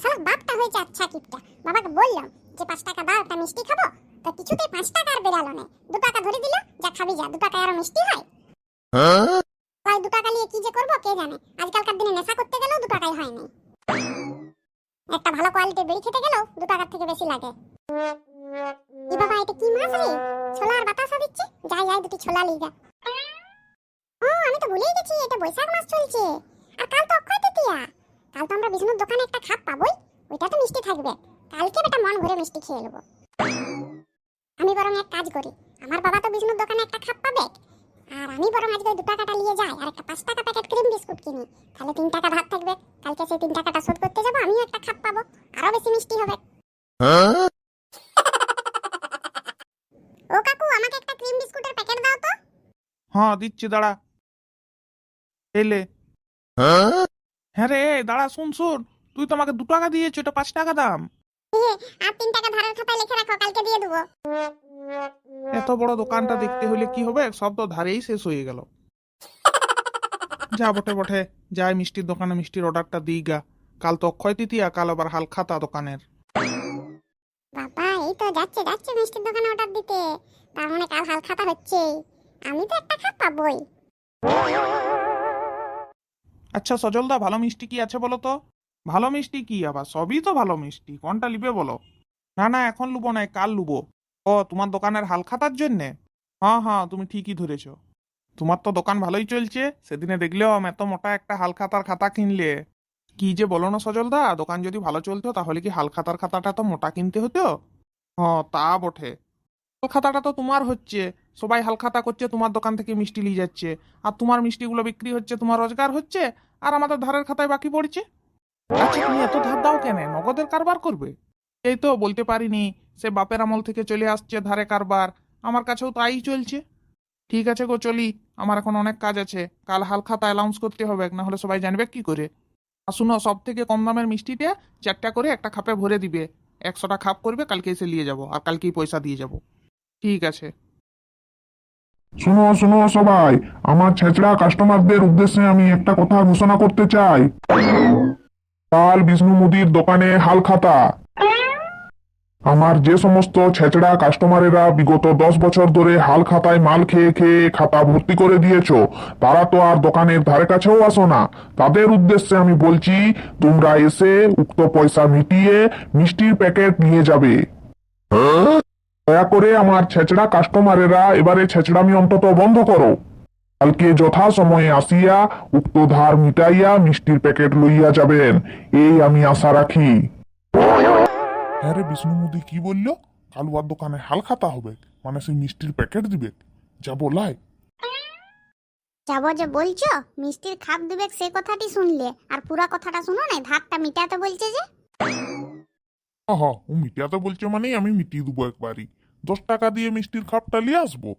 শালা বাপটা হয়েছে আচ্ছা কিপটা। বাবাকে বললাম যে 5 টাকা দাও, একটা মিষ্টি খাবো, তো কিছুতেই 5 টাকা আর বেরালো না। 2 টাকা ধরে দিল, যা খাবি যা, 2 টাকা আর মিষ্টি হয়? তাই 2 টাকা নিয়ে কি যে করবো কে জানে। আজকালকার দিনে নেশা করতে গেলেও 2 টাকাই হয় না। একটা ভালো কোয়ালিটির বিড়ি খেতে গেলেও 2 টাকার থেকে বেশি লাগে। এ বাবা, এটা কি মাছ রে? ছোলা আর বাতাসা দিচ্ছে। যাই যাই, দুটি ছোলা লিগা। ও, আমি তো ভুলেই গেছি এটা বৈশাখ মাস চলছে। আর কাল তো অক্ষয় তৃতীয়া। কাল তো আমরা বিষ্ণুর দোকানে একটা খাপ পাবোই, ওইটা তো মিষ্টি থাকবে। কালকে বেটা মন ভরে মিষ্টি খেয়ে নেবো। আমি বরং এক কাজ করি, আমার বাবা তো বিষ্ণুর দোকানে একটা খাপ পাবে, আর আমি বরং আজকে 2 টাকাটা নিয়ে যাই আর একটা 5 টাকা প্যাকেট ক্রিম বিস্কুট কিনি। তাহলে 3 টাকা ভাত থাকবে। কালকে সেই 3 টাকাটা শোধ করতে যাবো, আমিও একটা খাপ পাবো, আরো বেশি মিষ্টি হবে। ও কাকু, আমাকে একটা ক্রিম বিস্কুটের প্যাকেট দাও তো। হ্যাঁ দিচ্ছি, দাঁড়া। এলে হ্যাঁ রে, দাঁড়া, শুন শুন, তুই তো আমাকে 2 টাকা দিয়েছো, এটা 5 টাকা দাম। আর 3 টাকা ধারের খাতায় লিখে রাখো, কালকে দিয়ে দেবো। এত বড় দোকানটা দেখতে হলে কি হবে, সব তো ধারেই শেষ হয়ে গেল। যা বটে বটে, যাই মিষ্টির দোকানে মিষ্টির অর্ডারটা দিই গা। কাল তো অক্ষয় তৃতীয়া, কাল আবার হাল খাতা দোকানের। বাবা, এই তো যাচ্ছে যাচ্ছে মিষ্টির দোকানে অর্ডার দিতে। তার মানে কাল হাল খাতা হচ্ছে। আমি তো একটা খাপ পাবোই। আচ্ছা সজলদা, ভালো মিষ্টি কি আছে বলো তো? ভালো মিষ্টি কি আবার, সবই তো ভালো মিষ্টি, কোনটা লিবে বলো? না না, এখন লুবো না, কাল লুবো। ও, তোমার দোকানের হাল খাতার জন্যে? হ্যাঁ হ্যাঁ, তুমি ঠিকই ধরেছো। তোমার তো দোকান ভালোই চলছে, সেদিনে দেখলেও এত মোটা একটা হাল খাতার খাতা কিনলে। কি যে বলো না সজলদা, দোকান যদি ভালো চলতো তাহলে কি হাল খাতার খাতাটা তো মোটা কিনতে হতো? হ্যাঁ তা বটে। হাল খাতাটা তো তোমার হচ্ছে, সবাই হাল খাতা করছে, তোমার দোকান থেকে মিষ্টি নিয়ে যাচ্ছে, আর তোমার মিষ্টিগুলো বিক্রি হচ্ছে, তোমার রোজগার হচ্ছে, আর আমাদের ধারের খাতায় বাকি পড়ছে। আচ্ছা তুমি এত ধার দাও কেন, নগদের কারবার করবে? এই তো বলতে পারিনি, সে বাপের আমল থেকে চলে আসছে ধারে কারবার, আমার কাছেও তাই চলছে। ঠিক আছে গো, চলি, আমার এখন অনেক কাজ আছে, কাল হাল খাতা অ্যালাউন্স করতে হবে, না হলে সবাই জানবে কি করে। আর শুনো, সব থেকে কম দামের মিষ্টিটা 4টা করে একটা খাপে ভরে দিবে। 100টা খাপ করবে, কালকে এসে নিয়ে যাবো, আর কালকেই পয়সা দিয়ে যাবো। ঠিক আছে। শুনো শুনো সবাই, আমার ছেচড়া কাস্টমারদের উদ্দেশ্যে আমি একটা কথা ঘোষণা করতে চাই। কাল বিষ্ণু মুদির দোকানে হাল খাতা। আমার যে সমস্ত ছেচড়া কাস্টমারেরা বিগত 10 বছর ধরে হাল খাতায় মাল খেয়ে খেয়ে খাতা ভর্তি করে দিয়েছো, তারা তো আর দোকানের ধারে কাছেও আসো না। তাদের উদ্দেশ্যে আমি বলছি, তোমরা এসে উক্ত পয়সা মিটিয়ে মিষ্টির প্যাকেট নিয়ে যাবে। দয়া করে আমার ছেচড়া কাস্টমারেরা এবারে ছেচড়ামি অন্তত বন্ধ করো। কালকে যথা সময়ে আসিয়া উক্ত ধার মিটাইয়া মিষ্টির প্যাকেট লইয়া যাবেন, এই আমি আশা রাখি। হ্যাঁ রে বিষ্ণু মুদি, কি বললো? কাল ওর দোকানে হাল খাতা হবে, মানে সেই মিষ্টির প্যাকেট দিবে? যা বলাই। যাবো যে বলছো, মিষ্টির খাপ দিবে সে কথাটি শুনলে, আর পুরা কথাটা শুনো না, ধারটা মিটাতে বলছে যে। হ ও মিটিয়াতে বলছে মানেই আমি মিটিয়ে দেবো একবারই। 10 টাকা দিয়ে মিষ্টির খাপটা নিয়ে আসবো।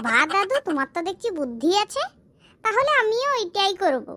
বা দাদু, তোমার তো দেখছি বুদ্ধি আছে, তাহলে আমিও এটাই করবো।